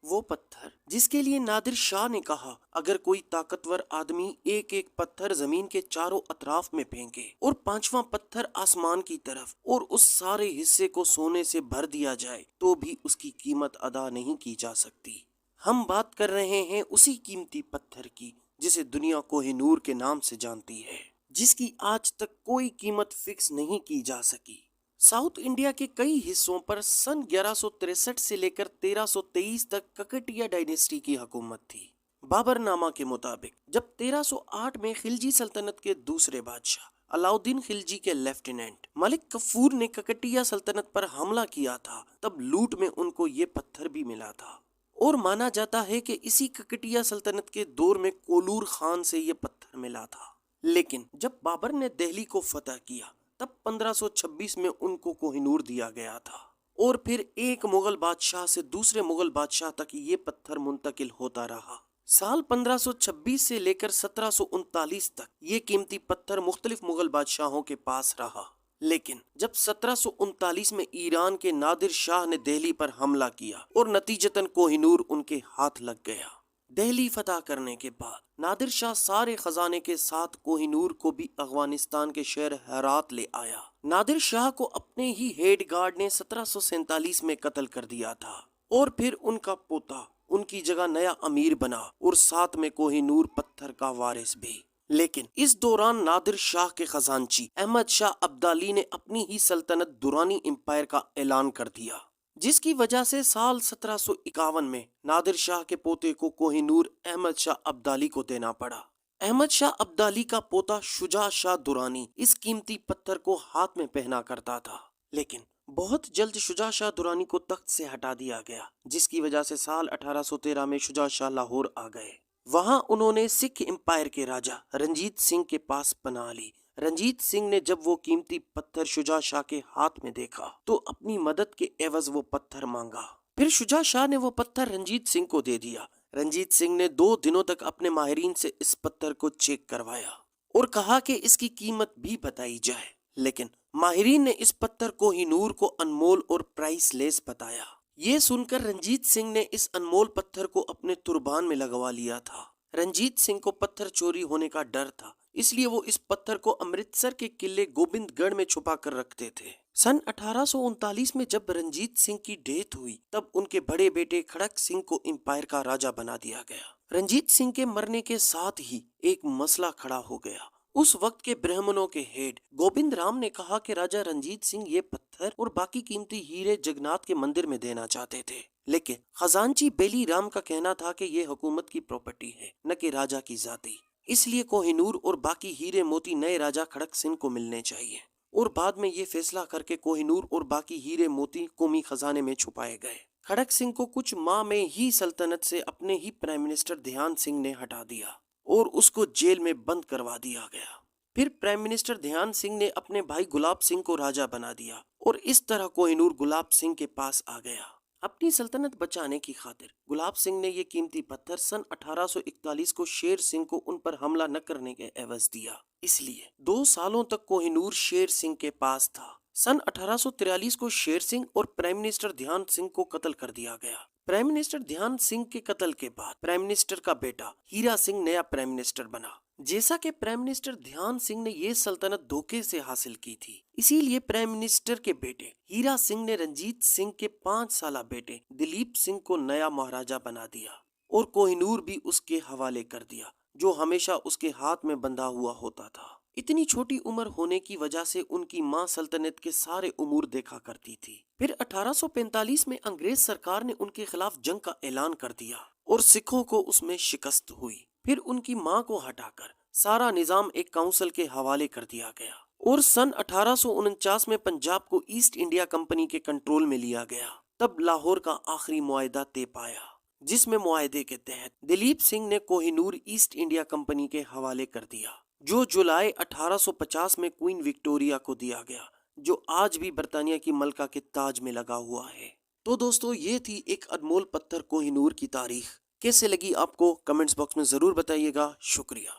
وہ پتھر جس کے لیے نادر شاہ نے کہا اگر کوئی طاقتور آدمی ایک ایک پتھر زمین کے چاروں اطراف میں پھینکے اور پانچواں پتھر آسمان کی طرف اور اس سارے حصے کو سونے سے بھر دیا جائے تو بھی اس کی قیمت ادا نہیں کی جا سکتی۔ ہم بات کر رہے ہیں اسی قیمتی پتھر کی جسے دنیا کوہ نور کے نام سے جانتی ہے، جس کی آج تک کوئی قیمت فکس نہیں کی جا سکی۔ ساؤتھ انڈیا کے کئی حصوں پر سن 1163 سے لے کر 1323 تک ککٹیہ ڈائنیسٹی کی حکومت تھی۔ بابر نامہ کے مطابق جب 1308 میں خلجی سلطنت کے دوسرے بادشاہ علاؤدین خلجی کے لیفٹیننٹ ملک کفور نے ککٹیہ سلطنت پر حملہ کیا تھا، تب لوٹ میں ان کو یہ پتھر بھی ملا تھا، اور مانا جاتا ہے کہ اسی ککٹیہ سلطنت کے دور میں کولور خان سے یہ پتھر ملا تھا۔ لیکن جب بابر نے دہلی کو فتح کیا تب 1526 میں ان کو کوہ نور دیا گیا تھا، اور پھر ایک مغل بادشاہ سے دوسرے مغل بادشاہ تک یہ پتھر منتقل ہوتا رہا۔ سال 1526 سے لے کر 1739 تک یہ قیمتی پتھر مختلف مغل بادشاہوں کے پاس رہا، لیکن جب 1739 میں ایران کے نادر شاہ نے دہلی پر حملہ کیا اور نتیجتاً کوہ نور ان کے ہاتھ لگ گیا۔ دہلی فتح کرنے کے بعد نادر شاہ سارے خزانے کے ساتھ کوہ نور کو بھی افغانستان کے شہر ہرات لے آیا۔ نادر شاہ کو اپنے ہی ہیڈ گارڈ نے 1747 میں قتل کر دیا تھا، اور پھر ان کا پوتا ان کی جگہ نیا امیر بنا اور ساتھ میں کوہ نور پتھر کا وارث بھی۔ لیکن اس دوران نادر شاہ کے خزانچی احمد شاہ ابدالی نے اپنی ہی سلطنت درانی امپائر کا اعلان کر دیا، جس کی وجہ سے سال 1751 میں نادر شاہ کے پوتے کو کوہ نور احمد شاہ ابدالی کو دینا پڑا۔ احمد شاہ ابدالی کا پوتا شجاع شاہ درانی اس قیمتی پتھر کو ہاتھ میں پہنا کرتا تھا، لیکن بہت جلد شجاع شاہ درانی کو تخت سے ہٹا دیا گیا، جس کی وجہ سے سال 1813 میں شجاع شاہ لاہور آ گئے۔ وہاں انہوں نے سکھ امپائر کے راجہ رنجیت سنگھ کے پاس پناہ لی۔ رنجیت سنگھ نے جب وہ قیمتی پتھر شجاع شاہ کے ہاتھ میں دیکھا تو اپنی مدد کے عوض وہ پتھر مانگا۔ پھر شجاع شاہ نے وہ پتھر رنجیت سنگھ کو دے دیا۔ رنجیت سنگھ نے 2 دنوں تک اپنے ماہرین سے اس پتھر کو چیک کروایا اور کہا کہ اس کی قیمت بھی بتائی جائے، لیکن ماہرین نے اس پتھر کو ہی نور کو انمول اور پرائس لیس بتایا۔ یہ سن کر رنجیت سنگھ نے اس انمول پتھر کو اپنے تربان میں لگوا لیا تھا۔ رنجیت سنگھ کو پتھر چوری ہونے کا ڈر تھا، اس لیے وہ اس پتھر کو امرتسر کے قلعے گوبند گڑھ میں چھپا کر رکھتے تھے۔ سن 1839 میں جب رنجیت سنگھ کی ڈیتھ ہوئی تب ان کے بڑے بیٹے کھڑک سنگھ کو امپائر کا راجہ بنا دیا گیا۔ رنجیت سنگھ کے مرنے کے ساتھ ہی ایک مسئلہ کھڑا ہو گیا۔ اس وقت کے برہمنوں کے ہیڈ گوبند رام نے کہا کہ راجہ رنجیت سنگھ یہ پتھر اور باقی قیمتی ہیرے جگناتھ کے مندر میں دینا چاہتے تھے، لیکن خزانچی بیلی رام کا کہنا تھا کہ یہ حکومت کی پراپرٹی ہے نہ کہ راجہ کی ذاتی، اس لیے کوہ نور اور باقی ہیرے موتی نئے راجہ کھڑک سنگھ کو ملنے چاہیے، اور بعد میں یہ فیصلہ کر کے کوہ نور اور باقی ہیرے موتی قومی خزانے میں چھپائے گئے۔ کھڑک سنگھ کو کچھ ماہ میں ہی سلطنت سے اپنے ہی پرائم منسٹر دھیان سنگھ نے ہٹا دیا اور اس کو جیل میں بند کروا دیا گیا۔ پھر پرائم منسٹر دھیان سنگھ نے اپنے بھائی گلاب سنگھ کو راجہ بنا دیا، اور اس طرح کوہ نور گلاب سنگھ کے پاس آ گیا۔ اپنی سلطنت بچانے کی خاطر گلاب سنگھ نے یہ قیمتی پتھر سن 1841 کو شیر سنگھ کو ان پر حملہ نہ کرنے کے عوض دیا، اس لیے 2 سالوں تک کوہ نور شیر سنگھ کے پاس تھا۔ سن 1843 کو شیر سنگھ اور پرائم منسٹر دھیان سنگھ کو قتل کر دیا گیا۔ پرائم منسٹر دھیان سنگھ کے قتل کے بعد پرائم منسٹر کا بیٹا ہیرا سنگھ نیا پرائم منسٹر بنا۔ جیسا کہ پرائم منسٹر دھیان سنگھ نے یہ سلطنت دھوکے سے حاصل کی تھی، اسی لیے پرائم منسٹر کے بیٹے ہیرا سنگھ نے رنجیت سنگھ کے 5 سالہ بیٹے دلیپ سنگھ کو نیا مہاراجہ بنا دیا اور کوہ نور بھی اس کے حوالے کر دیا، جو ہمیشہ اس کے ہاتھ میں بندھا ہوا ہوتا تھا۔ اتنی چھوٹی عمر ہونے کی وجہ سے ان کی ماں سلطنت کے سارے امور دیکھا کرتی تھی۔ پھر 1845 میں انگریز سرکار نے ان کے خلاف جنگ کا اعلان کر دیا اور سکھوں کو اس میں شکست ہوئی۔ پھر ان کی ماں کو ہٹا کر سارا نظام ایک کونسل کے حوالے کر دیا گیا، اور سن 1849 میں پنجاب کو ایسٹ انڈیا کمپنی کے کنٹرول میں لیا گیا۔ تب لاہور کا آخری معاہدہ طے پایا، جس میں معاہدے کے تحت دلیپ سنگھ نے Koh Noor East India company کے حوالے کر دیا، جو جولائی 1850 میں کوئین وکٹوریہ کو دیا گیا، جو آج بھی برطانیہ کی ملکہ کے تاج میں لگا ہوا ہے۔ تو دوستو، یہ تھی ایک انمول پتھر کوہ نور کی تاریخ۔ کیسے لگی آپ کو؟ کمنٹس باکس میں ضرور بتائیے گا۔ شکریہ۔